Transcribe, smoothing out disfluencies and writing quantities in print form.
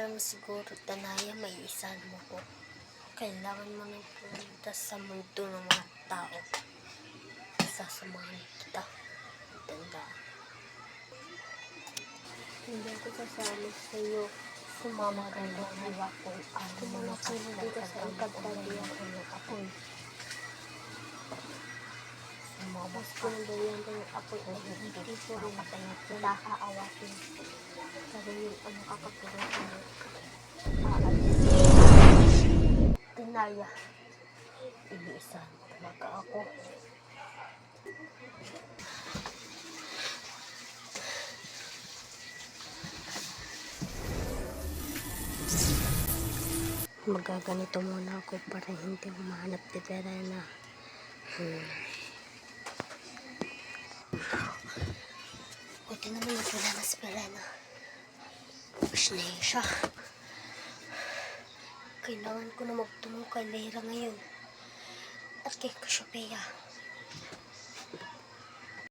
alam siguro, Tanaya, may isan mo ko. Kailangan mo nang pumunta sa mundo ng mga tao. Sasamahan kita. Tanda. Hindi ko sasama sa iyo. Sumama ka ng hawak kung ano mo nakinig ka sa ikagtalian ko ng apoy. Mas pinagalian ko ng apoy ay hindi ko rin nakaawatin. Pero yun ang nakakatulong sa mga aalis. Tinaya, iniisan talaga ako. Magaganito muna ako para hindi mahanap ni Verena. Buti naman nagwala na si Verena. Push na yun siya. Kailangan ko na magtungo kay Lyra ngayon. At kay Cassiopeia.